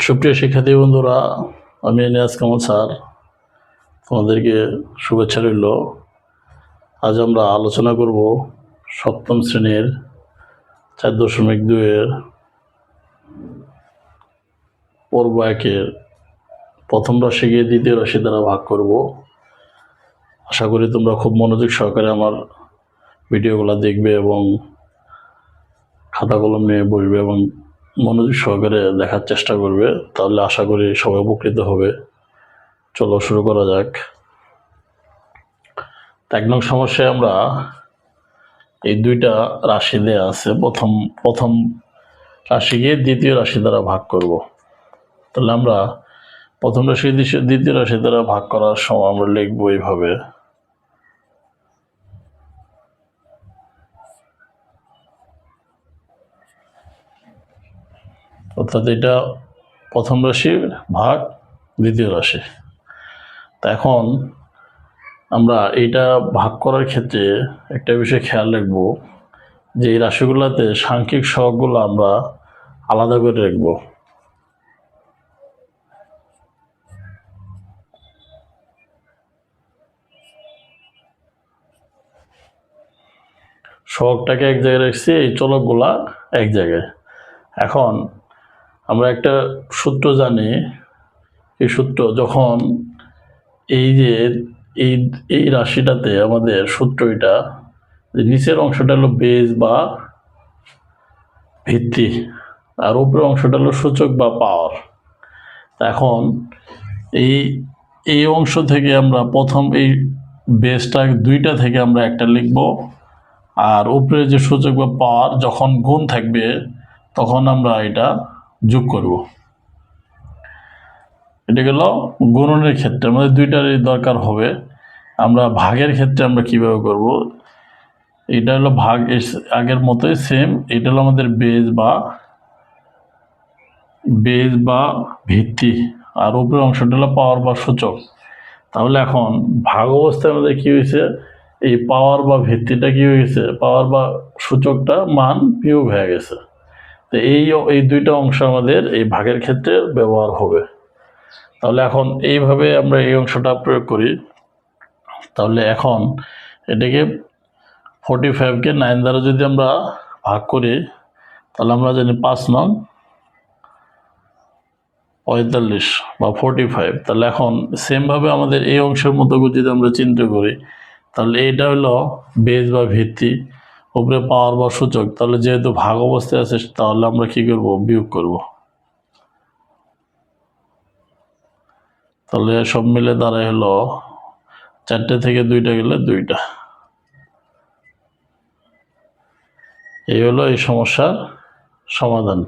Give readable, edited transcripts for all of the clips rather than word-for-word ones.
সুপ্রিয় শিক্ষার্থী বন্ধুরা, আমি নিয়াজ কামাল স্যার, তোমাদেরকে শুভেচ্ছা রইল। আজ আমরা আলোচনা করব সপ্তম শ্রেণীর 4.2-এর পর্ব 1-এর প্রথম রাশিকে দ্বিতীয় রাশি দ্বারা ভাগ করব। আশা করি তোমরা খুব মনোযোগ সহকারে আমার ভিডিওগুলো দেখবে এবং খাতা কলম নিয়ে বসবে এবং মনোযোগ সহকারে দেখার চেষ্টা করবে, তাহলে আশা করি সবাই উপকৃত হবে। চলো শুরু করা যাক। 1 নং সমস্যায় আমরা এই দুইটা রাশি দেয়া আছে, প্রথম রাশিকে দ্বিতীয় রাশি দ্বারা ভাগ করব। তাহলে আমরা প্রথম রাশি দ্বিতীয় রাশি দ্বারা ভাগ করার সময় আমরা লিখবো এইভাবে, অর্থাৎ এটা প্রথম রাশি ভাগ দ্বিতীয় রাশি। তা এখন আমরা এইটা ভাগ করার ক্ষেত্রে একটা বিষয় খেয়াল রাখবো যে এই রাশিগুলোতে সাংখ্যিক সহগগুলো আমরা আলাদা করে রাখবো। সহগটাকে এক জায়গায় রাখছি, এই চলকগুলা এক জায়গায়। এখন আমরা একটা সূত্র জানি, এই সূত্র যখন এই যে এই রাশিটাতে আমাদের সূত্র এটা, নিচের অংশটা হলো বেজ বা ভিত্তি আর উপরের অংশটা হলো সূচক বা পাওয়ার। এখন এই অংশ থেকে আমরা প্রথম এই বেজটা দুইটা থেকে আমরা একটা লিখব, আর উপরে যে সূচক বা পাওয়ার যখন গুণ থাকবে তখন আমরা এটা যোগ করব। এটা গেল গুণনের ক্ষেত্রে আমাদের দুইটারই দরকার হবে। আমরা ভাগের ক্ষেত্রে আমরা কিভাবে করব, এটা হলো ভাগ আগের মতোই সেম, এটা হলো আমাদের বেজ বা ভিত্তি আর উপরের অংশটা হলো পাওয়ার বা সূচক। তাহলে এখন ভাগ অবস্থায় আমাদের কি হয়েছে, এই পাওয়ার বা ভিত্তিটা কি হয়ে গেছে, পাওয়ার বা সূচকটা মান বিয়োগ হয়ে গেছে। তো এই দুইটা অংশ আমাদের এই ভাগের ক্ষেত্রে ব্যবহার হবে। তাহলে এখন এইভাবে আমরা এই অংশটা প্রয়োগ করি। তাহলে এখন এটাকে 45-কে 9 দ্বারা যদি আমরা ভাগ করি, তাহলে আমরা জানি 5 নং 45 বা 45। তাহলে এখন সেমভাবে আমাদের এই অংশের মতো যদি আমরা চিন্তা করি, তাহলে এইটা হলো বেজ বা ভিত্তি, উপরে পাওয়ার বা সূচক। তাহলে যেহেতু ভাগ অবস্থায় আছে, তাহলে আমরা কি করব, বিয়োগ করব। তাহলে সব মিলে দাঁড়ায় হলো 4টে থেকে 2টা গেলে 2টা। এই হলো এই সমস্যার সমাধান।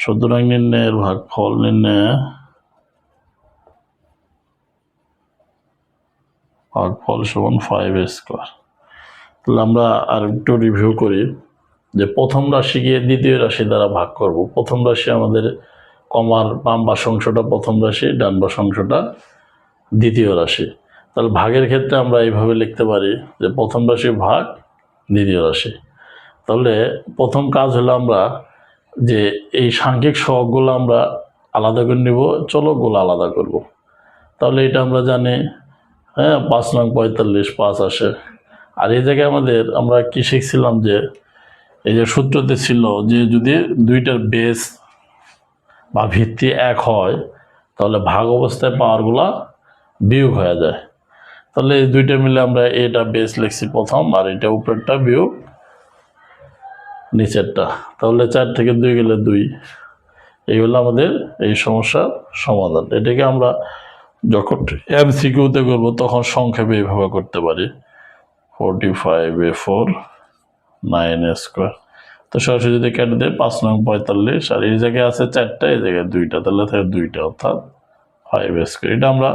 সুতরাং নির্ণয়ের ভাগফল সমান 5a²। তাহলে আমরা আর একটু রিভিউ করি যে প্রথম রাশিকে দ্বিতীয় রাশি দ্বারা ভাগ করব। প্রথম রাশি আমাদের কমার বাম পাশ অংশটা প্রথম রাশি, ডান পাশ অংশটা দ্বিতীয় রাশি। তাহলে ভাগের ক্ষেত্রে আমরা এইভাবে লিখতে পারি যে প্রথম রাশি ভাগ দ্বিতীয় রাশি। তাহলে প্রথম কাজ হলো আমরা যে এই সাংখ্যিক সহগগুলো আমরা আলাদা করে নিব, চলকগুলো আলাদা করব। তাহলে এটা আমরা জানি, 5 নং 45 5 আসে। আর এই জায়গায় আমরা কি শিখছিলাম যে এই যে সূত্রতে ছিল যে যদি দুইটার বেস বা ভিত্তি এক হয়, তাহলে ভাগ অবস্থায় পাওয়ারগুলা বিয়োগ হয়ে যায়। তাহলে এই দুইটা মিলে আমরা এটা বেস লিখছি প্রথম, আর এটা উপরেরটা বিয়োগ নিচেরটা। তাহলে 4 থেকে 2 গেলে 2। এই হলো আমাদের এই সমস্যার সমাধান। এটাকে আমরা যখন MCQতে করবো তখন সংক্ষেপে এইভাবে করতে পারি, 45a4 9a²। তো সরাসরি যদি কেটে দেয় 5 নং 45, আর এই জায়গায় আছে 4টা, এই জায়গায় 2টা, তাহলে থাকে 2টা, অর্থাৎ 5a²। এটা আমরা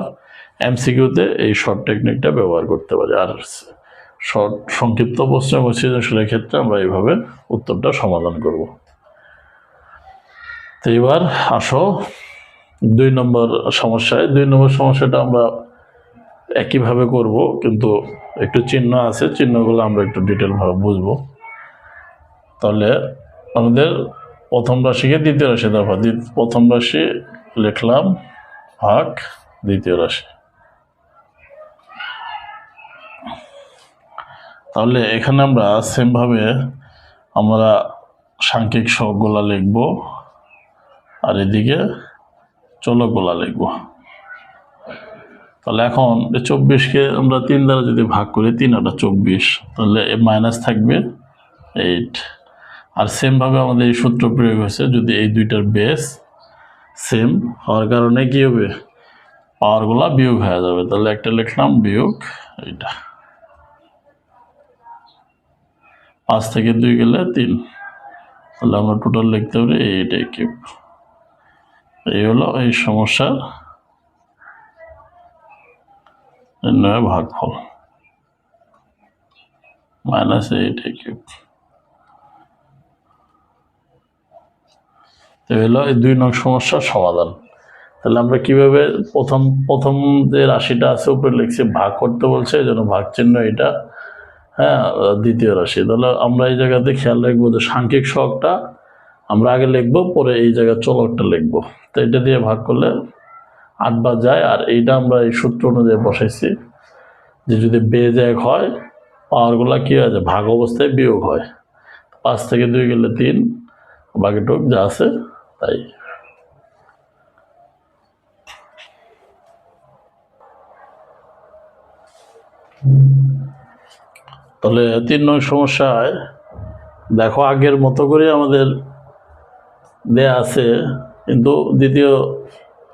MCQতে এই শর্ট টেকনিকটা ব্যবহার করতে পারি। আর শর্ট সংক্ষিপ্ত প্রশ্ন এবং সৃজনশীলের ক্ষেত্রে আমরা এইভাবে উত্তরটা সমাধান করব। তো এবার আসো 2 নম্বর সমস্যায়। 2 নম্বর সমস্যাটা আমরা একইভাবে করব, কিন্তু একটু চিহ্ন আছে, চিহ্নগুলো আমরা একটু ডিটেলভাবে বুঝবো। তাহলে আমাদের প্রথম রাশিকে দ্বিতীয় রাশি দ্বারা, প্রথম রাশি লিখলাম ভাগ দ্বিতীয় রাশি। তাহলে এখানে আমরা সেমভাবে আমরা সাংখ্যিক সহগগুলা লিখব আর এদিকে চলকগুলা লিখব। তাহলে এখন 24কে আমরা 3 দ্বারা যদি ভাগ করি 3 আর 24, তাহলে মাইনাস থাকবে 8। আর সেমভাবে আমাদের এই সূত্র প্রয়োগ হয়েছে, যদি এই দুইটার বেস সেম হওয়ার কারণে কি হবে, পাওয়ারগুলা বিয়োগ হয়ে যাবে। তাহলে একটা লিখলাম বিয়োগ এইটা, 5 থেকে 2 গেলে 3, তাহলে আমরা টোটাল লিখতে পারি এইটাই কিউব। এই হলো এই সমস্যার নির্ণয় ভাগফল, মাইনাস এইটাই কিউব। এই হলো এই 2 নং সমস্যার সমাধান। তাহলে আমরা কিভাবে প্রথম যে রাশিটা আছে উপরে লিখছি, ভাগ করতে বলছে, এই জন্য ভাগ চিহ্ন এটা, হ্যাঁ, দ্বিতীয় রাশি। তাহলে আমরা এই জায়গাতে খেয়াল রাখবো যে সাংখ্যিক সহগটা আমরা আগে লিখবো, পরে এই জায়গায় চলকটা লিখবো। তো এটা দিয়ে ভাগ করলে 8 বার যায়। আর এইটা আমরা এই সূত্র অনুযায়ী বসাইছি যে যদি বেজ 1 হয়, পাওয়ারগুলা কি হয়, যে ভাগ অবস্থায় বিয়োগ হয়। 5 থেকে 2 গেলে 3, বাকিটুক যা আছে তাই। তাহলে 3 নং সমস্যায় দেখো আগের মতো করে আমাদের দেয়া আছে, কিন্তু দ্বিতীয়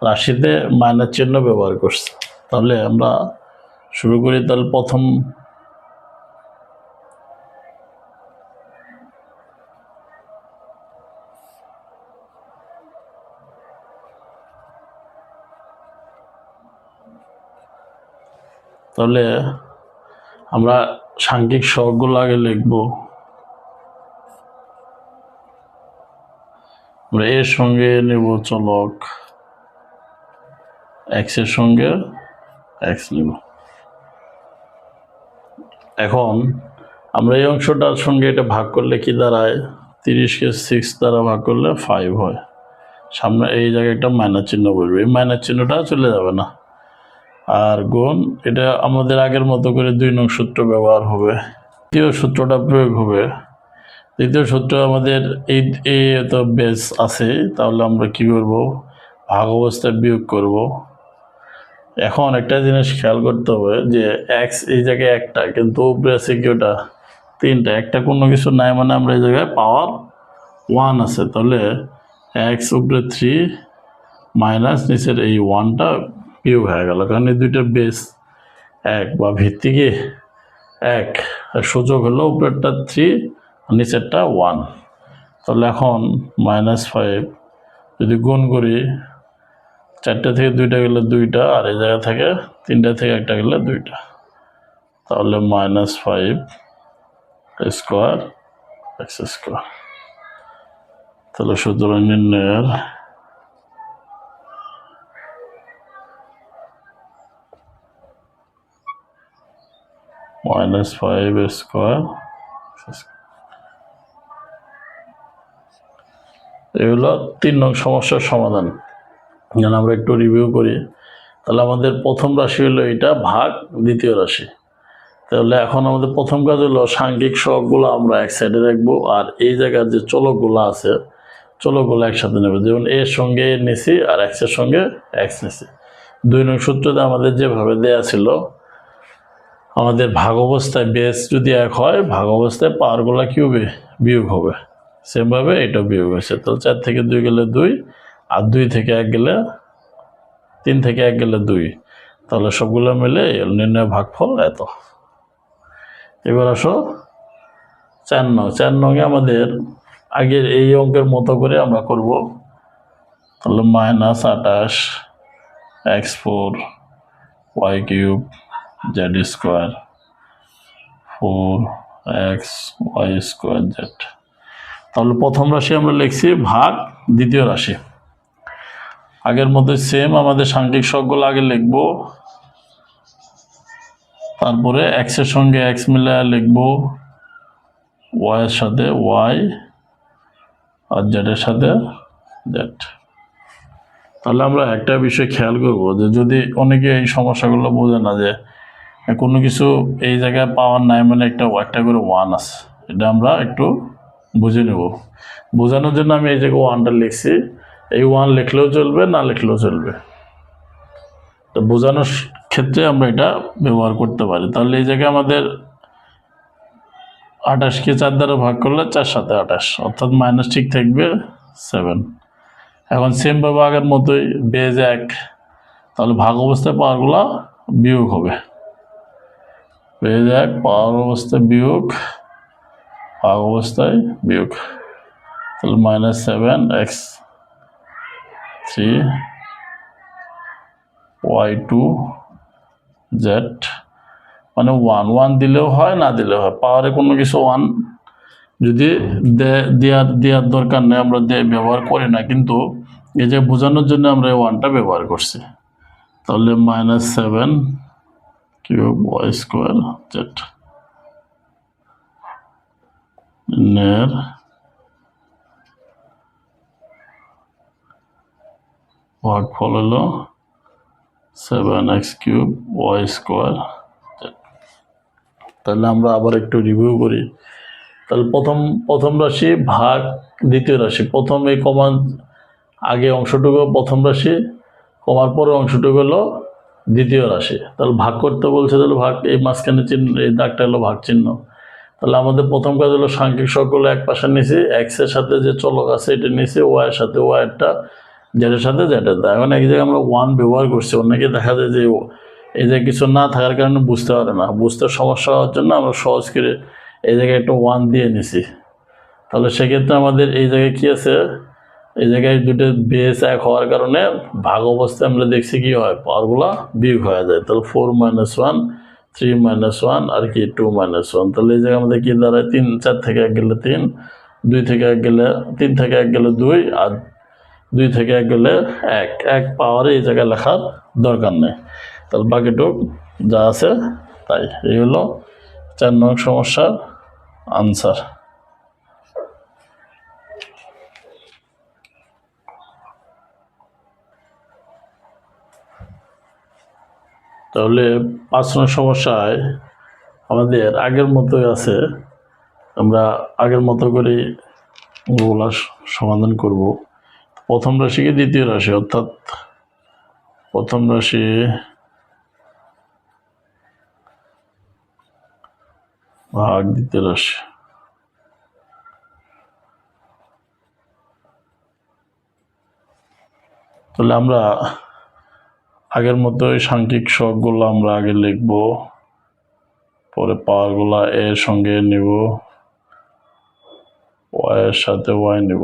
রাশিতে মাইনাস চিহ্ন ব্যবহার করছে। তাহলে আমরা শুরু করি। তাহলে তাহলে আমরা সাংখ্যিক সহগগুলো আগে লিখব। আমরা এর সঙ্গে নেব চলক, এক্স এর সঙ্গে এক্স নেব। এখন আমরা এই অংশটার সঙ্গে এটা ভাগ করলে কি দাঁড়ায়, 30কে 6 দ্বারা ভাগ করলে 5 হয়। সামনে এই জায়গায় একটা মাইনাস চিহ্ন বলবে, এই মাইনাস চিহ্নটা চলে যাবে না। আর গুণ, এটা আমাদের আগের মতো করে 2 নং সূত্র ব্যবহার হবে, দ্বিতীয় সূত্রটা প্রয়োগ হবে। দ্বিতীয় সূত্র আমাদের এই তো বেস আছে, তাহলে আমরা কি করব, ভাগ অবস্থায় বিয়োগ করব। এখন একটা জিনিস খেয়াল করতে হবে যে এক্স এই জায়গায় একটা, কিন্তু উপরে আছে কি ওটা 3টা, একটা কোনো কিছু নাই, মানে আমরা এই জায়গায় পাওয়ার 1 আছে। তাহলে এক্স উপরে 3 মাইনাস নিচের এই 1টা বিয়োগ হয়ে গেল, কারণ এই দুইটার বেস 1 বা ভিত্তি কি 1, সূচক হলো উপরেরটা 3 নিচেরটা 1। তাহলে এখন -5 যদি গুণ করি, 4টা থেকে 2টা গেলে 2টা, আর এই জায়গা থেকে 3টা থেকে 1টা গেলে 2টা, তাহলে -5 স্কোয়ার এক্স স্কোয়ার। তাহলে সুতরাং নির্ণয়ের -5 স্কোয়ার। এই হলো 3 নং সমস্যার সমাধান। যেন আমরা একটু রিভিউ করি। তাহলে আমাদের প্রথম রাশি হলো এটা, ভাগ দ্বিতীয় রাশি। তাহলে এখন আমাদের প্রথম কাজ হলো সাংখ্যিক সহগগুলো আমরা এক সাইডে রাখবো, আর এই জায়গার যে চলকগুলো আছে চলকগুলো একসাথে নেব। যেমন এর সঙ্গে এ নিছি আর এক্স এর সঙ্গে এক্স নিছি। 2 নং সূত্রতে আমাদের যেভাবে দেয়া ছিল, আমাদের ভাগ অবস্থায় বেস যদি 1 হয়, ভাগ অবস্থায় পাওয়ারগুলো কি হবে, বিয়োগ হবে। সেমভাবে এটা বিয়োগ হয়েছে। তাহলে 4 থেকে 2 গেলে 2, আর 2 থেকে 1 গেলে 3 থেকে 1 গেলে 2, তাহলে সবগুলো মিলে নির্ণয় ভাগফল এত। এবার আসো 4 নং। 4 নংয়ে আমাদের আগের এই অঙ্কের মতো করে আমরা করব। তাহলে -28 x4 y³ z² 4xy² z। তাহলে প্রথম রাশি আমরা লিখছি ভাগ দ্বিতীয় রাশি। আগের মতো সেম আমাদের সাংখ্যিক সহগগুলো আগে লিখব, তারপরে এক্স এর সঙ্গে এক্স মিলায়া লিখব, ওয়াই এর সাথে ওয়াই, আর জেড এর সাথে জেড। তাহলে আমরা একটা বিষয় খেয়াল করব যে যদি অনেকে এই সমস্যাগুলো বোঝে না যে কোনো কিছু এই জায়গায় পাওয়ার নাই মানে একটা করে ওয়ান আছে, এটা আমরা একটু বুঝে নেব। বোঝানোর জন্য আমি এই জায়গায় ওয়ানটা লিখছি, এই ওয়ান লিখলেও চলবে না লিখলেও চলবে, তো বোঝানোর ক্ষেত্রে আমরা এটা ব্যবহার করতে পারি। তাহলে এই জায়গায় আমাদের 28কে 4 দ্বারা ভাগ করলে 4 7 28, অর্থাৎ মাইনাস ঠিক থাকবে 7। এখন সেমভাবে আগের মতোই বেজ 1, তাহলে ভাগ অবস্থায় পাওয়ারগুলো বিয়োগ হবে। বেজ 1 পাওয়ার অবস্থায় বিয়োগ, ভাগ অবস্থায় বিয়োগ, তাহলে -7x3 y2 z, মানে 1 দিলেও হয় না দিলেও হয়, পাওয়ারে কোনো কিছু 1 যদি দেওয়ার দরকার নেই, আমরা ব্যবহার করি না, কিন্তু এই যে বোঝানোর জন্য আমরা এই 1টা ব্যবহার করছি। তাহলে -7 কিউব y স্কোয়ার z এর ভাগফল হলো 7x3 y স্কোয়ার z। তাহলে আমরা আবার একটু রিভিউ করি। তাহলে প্রথম রাশি ভাগ দ্বিতীয় রাশি, প্রথম এই কমান আগে অংশটুকু প্রথম রাশি, কমার পরে অংশটুকু হলো দ্বিতীয় রাশি। তাহলে ভাগ করতে বলছে, তাহলে ভাগ এই মাঝখানে চিহ্ন, এই দাগটা হলো ভাগ চিহ্ন। তাহলে আমাদের প্রথম কাজ হলো সাংখ্যিক সকলে এক পাশে নিয়েছি, এক্স এর সাথে যে চলক আছে এটা নিয়েছি, ওয়াই এর সাথে ওয়াইটা, জেডের সাথে জেডের। এখন এক জায়গায় আমরা 1 ব্যবহার করছি, অনেকে দেখা যায় যে এই যে কিছু না থাকার কারণে বুঝতে পারে না, বুঝতে সমস্যা হওয়ার জন্য আমরা সহজ করে এই জায়গায় একটা 1 দিয়ে নিছি। তাহলে সেক্ষেত্রে আমাদের এই জায়গায় কি আছে, এই জায়গায় দুটো বেস 1 হওয়ার কারণে ভাগ অবস্থায় আমরা দেখছি কি হয়, পাওয়ারগুলো বিয়োগ হয়ে যায়। তাহলে 4 - 1, 3 - 1 আর কি 2 - 1। তাহলে এই জায়গায় আমাদের কি দাঁড়ায়, 3 4 থেকে 1 গেলে 3, 2 থেকে 1 গেলে 3 থেকে 1 গেলে 2, আর 2 থেকে 1 গেলে 1 পাওয়ারে এই জায়গায় লেখার দরকার নেই। তাহলে বাকিটুক যা আছে তাই। এই হলো 4 নং সমস্যার আনসার। তাহলে 5 নং সমস্যায় আমাদের আগের মতোই আছে, আমরা আগের মতো করে ওগুলা সমাধান করব। প্রথম রাশিকে দ্বিতীয় রাশি, অর্থাৎ প্রথম রাশি ভাগ দ্বিতীয় রাশি। তাহলে আমরা আগের মতো এই সাংখ্যিক সহগগুলো আমরা আগে লিখব, পরে পাওয়ারগুলো এর সঙ্গে নিব, ওয়াই এর সাথে ওয়াই নিব,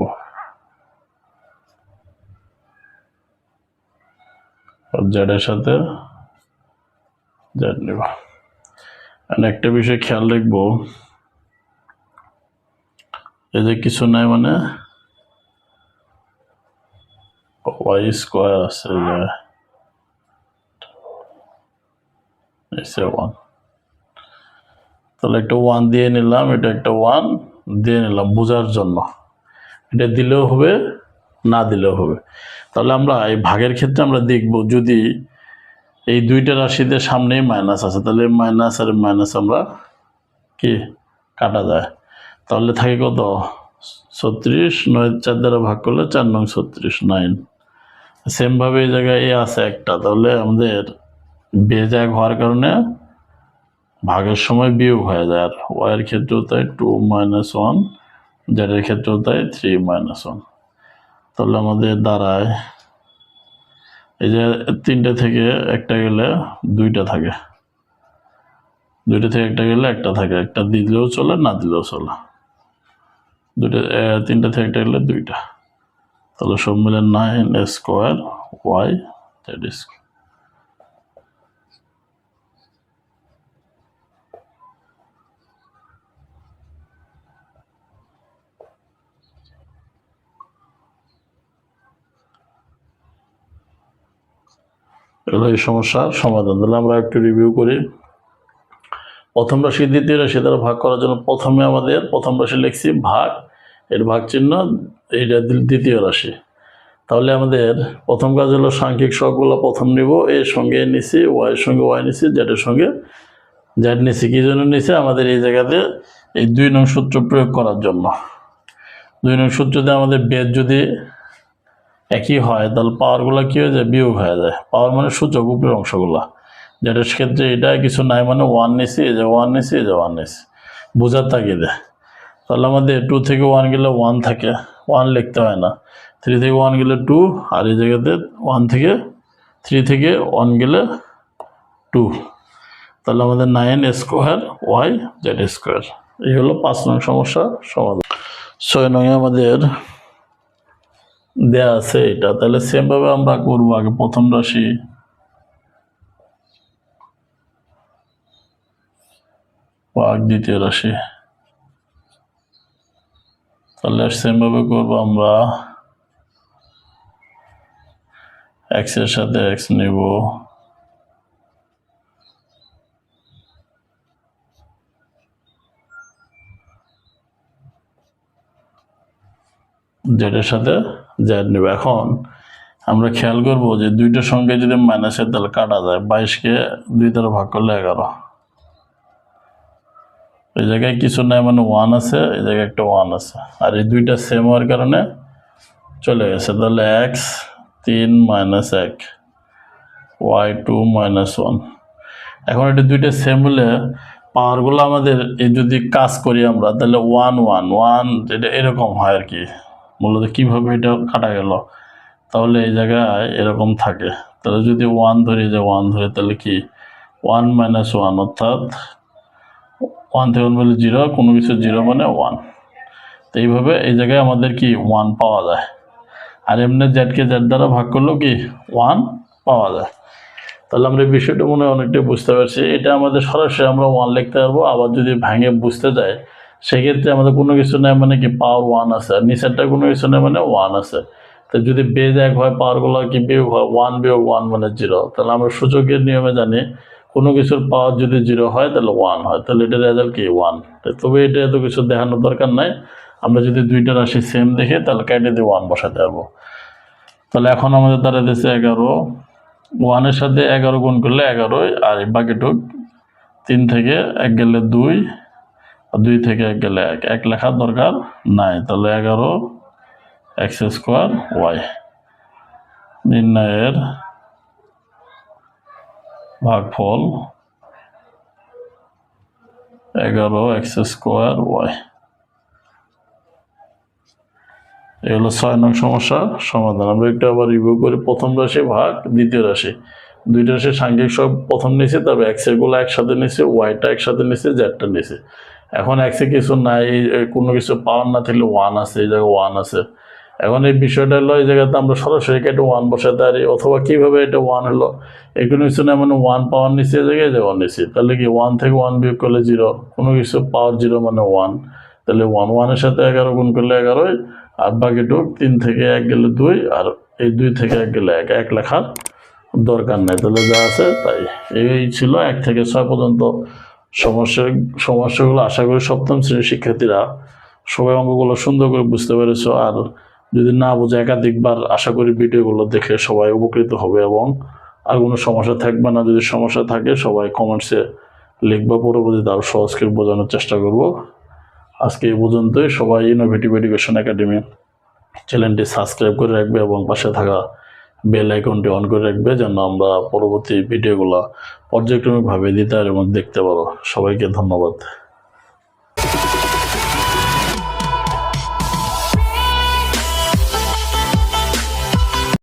জেড এর সাথে জেড নিব। একটা বিষয় খেয়াল রাখবো, এই যে কিছু নাই মানে ওয়াই স্কোয়ার আছে, যে 1, তাহলে একটা 1 দিয়ে নিলাম, এটা একটা 1 দিয়ে নিলাম বোঝার জন্য, এটা দিলেও হবে না দিলেও হবে। তাহলে আমরা এই ভাগের ক্ষেত্রে আমরা দেখব, যদি এই দুইটা রাশিতে সামনেই মাইনাস আছে, তাহলে মাইনাস আর মাইনাস আমরা কি কাটা যায়, তাহলে থাকে কত 36, 9 4 দ্বারা ভাগ করলে 4 নং 36, 9। সেমভাবে এই জায়গায় এ আছে একটা, তাহলে আমাদের বেজ 1 হওয়ার কারণে ভাগের সময় বিয়োগ হয়ে যায়, আর ওয়াইয়ের ক্ষেত্রেও তাই 2 - 1, জেডের ক্ষেত্রেও তাই 3 - 1। তাহলে আমাদের দাঁড়ায় এই যে 3টে থেকে একটা গেলে 2টা থাকে, 2টা থেকে একটা গেলে একটা থাকে, একটা দিলেও চলে না দিলেও চলে, 3টা থেকে একটা গেলে 2টা, তাহলে সব মিলে 9 স্কোয়ার ওয়াই জেড স্কোয়ার। এগুলো এই সমস্যার সমাধান। তাহলে আমরা একটু রিভিউ করি। প্রথম রাশি দ্বিতীয় রাশি দ্বারা ভাগ করার জন্য প্রথমে আমাদের প্রথম রাশি লিখছি ভাগ, এর ভাগ চিহ্ন, এইটা দ্বিতীয় রাশি। তাহলে আমাদের প্রথম কাজ হলো সাংখ্যিক সহগগুলো প্রথম নিব, এর সঙ্গে নিছি, ওয়াই এর সঙ্গে ওয়াই নিছি, জেডের সঙ্গে জেড নিছি। কি জন্য নিছে? আমাদের এই জায়গাতে এই 2 নং সূত্র প্রয়োগ করার জন্য। 2 নং সূত্রতে আমাদের বেদ যদি একই হয় তাহলে পাওয়ারগুলো কি হয়ে যায়? বিয়োগ হয়ে যায়। পাওয়ার মানে সূচক উপরের অংশগুলা, যেটার ক্ষেত্রে এটা কিছু নাই মানে 1 নিছি, এই যে 1 নিছি, এই যে 1 নিছি, বোঝার তাগিদে। তাহলে আমাদের 2 থেকে 1 গেলে 1 থাকে, 1 লিখতে হয় না। 3 থেকে 1 গেলে 2, আর এই জায়গাতে 1 থেকে 3 থেকে 1 গেলে 2। তাহলে আমাদের 9 স্কোয়ার ওয়াই জেড স্কোয়ার। এই হলো 5 নং সমস্যা সমাধান। 6 নং আমাদের দেয়া আছে এটা। তাহলে সেম ভাবে আমরা করবো। আগে প্রথম রাশি ভাগ দ্বিতীয় রাশি। তাহলে সেম ভাবে করবো আমরা। এক্স এর সাথে এক্স নিব, জেডের সাথে জেড নিব। এখন আমরা খেয়াল করব যে দুইটার সঙ্গে যদি মাইনাসের তাহলে কাটা যায়। 22কে 2 দ্বারা ভাগ করলে 11। এই জায়গায় কিছু নাই মানে 1 আছে, এই জায়গায় একটা 1 আছে, আর এই দুইটা সেম হওয়ার কারণে চলে গেছে। তাহলে এক্স 3 মাইনাস 1 ওয়াই 2 মাইনাস 1। এখন এটা দুইটা সেম হলে পাওয়ারগুলো আমাদের এই যদি কাজ করি আমরা তাহলে 1 1 1 এটা এরকম হয় আর কি। মূলত কিভাবে এটা কাটা গেল? তাহলে এই জায়গায় এরকম থাকে। তাহলে যদি 1 ধরি, যে 1 ধরে, তাহলে কি 1 মাইনাস 1, অর্থাৎ 1 থেকে 1 বলে 0, কোনো কিছু 0 মানে 1। তো এইভাবে এই জায়গায় আমাদের কি 1 পাওয়া যায়। আর এমনি জেডকে জেড দ্বারা ভাগ করলেও কি 1 পাওয়া যায়। তাহলে আমরা এই বিষয়টা মনে হয় অনেকটাই বুঝতে পারছি। এটা আমাদের সরাসরি আমরা 1 লিখতে পারবো। আবার যদি ভাঙে বুঝতে যাই সেক্ষেত্রে আমাদের কোনো কিছু নেই মানে কি পাওয়ার 1 আছে, আর নিচেরটা কোনো কিছু নেই মানে 1 আছে। তো যদি বেজ 1 হয়, পাওয়ারগুলো কি বিয়োগ হয়, 1 বিয়োগ 1 মানে 0। তাহলে আমরা সূচকের নিয়মে জানি কোনো কিছুর পাওয়ার যদি 0 হয় তাহলে 1 হয়, তাহলে এটার রেজাল্ট কি 1। তবে এটা এত কিছু দেখানোর দরকার নাই। আমরা যদি দুইটা রাশি সেম দেখি তাহলে কেটে দিয়ে 1 বসাতে পারবো। তাহলে এখন আমাদের দ্বারা দিচ্ছে 11। 1 এর সাথে 11 গুণ করলে 11, আর বাকিটুক 3 থেকে 1 গেলে 2, আর 2 থেকে 1 গেলে 1, 1 লেখার দরকার নাই। তাহলে 11 এক্স স্কোয়ার ওয়াই। নির্ণয়ের ভাগফল 11 এক্স স্কোয়ার ওয়াই। এই হলো 6 নং সমস্যা সমাধান। আমরা একটু আবার রিভিউ করি। প্রথম রাশি ভাগ দ্বিতীয় রাশি, দুইটা রাশি সাংখ্যিক সব প্রথম নিছে, তারপর এক্স এর গুলো একসাথে নিছে, ওয়াইটা একসাথে নিছে, জেডটা নিছে। এখন এক্সে কিছু নাই, কোনো কিছু পাওয়ার না থাকলে 1 আছে, এই জায়গায় 1 আছে। এখন এই বিষয়টা হলো এই জায়গাতে আমরা সরাসরি কেটে 1 বসাতে পারি, অথবা কিভাবে এটা 1 হলো, এই কোনো কিছু না মানে 1 পাওয়ার নিচে জায়গায় যে 1 নিছি। তাহলে কি 1 থেকে 1 বিয়োগ করলে 0, কোনো কিছু পাওয়ার 0 মানে 1। তাহলে 1 এর সাথে 11 গুণ করলে 11, আর বাকিটুক 3 থেকে 1 গেলে 2, আর এই 2 থেকে 1 গেলে 1, 1 লেখার দরকার নেই। তাহলে যা আছে তাই। এই ছিল 1 থেকে 6 পর্যন্ত সমস্যাগুলো। আশা করি সপ্তম শ্রেণীর শিক্ষার্থীরা সবাই অঙ্কগুলো সুন্দর করে বুঝতে পেরেছ। আর যদি না বোঝে একাধিকবার আশা করি ভিডিওগুলো দেখে সবাই উপকৃত হবে, এবং আর কোনো সমস্যা থাকবে না। যদি সমস্যা থাকে সবাই কমেন্টসে লিখবা, পরবর্তীতে আরও সহজ করে বোঝানোর চেষ্টা করব। আজকে এই পর্যন্তই। সবাই ইনোভেটিভ এডুকেশন একাডেমি চ্যানেলটি সাবস্ক্রাইব করে রাখবে এবং পাশে থাকা বেল আইকনটি অন করে রাখবে, যেন আমরা পরবর্তী ভিডিওগুলো পর্যায়ক্রমিকভাবে দিতে পারি এবং দেখতে পারো। সবাইকে ধন্যবাদ।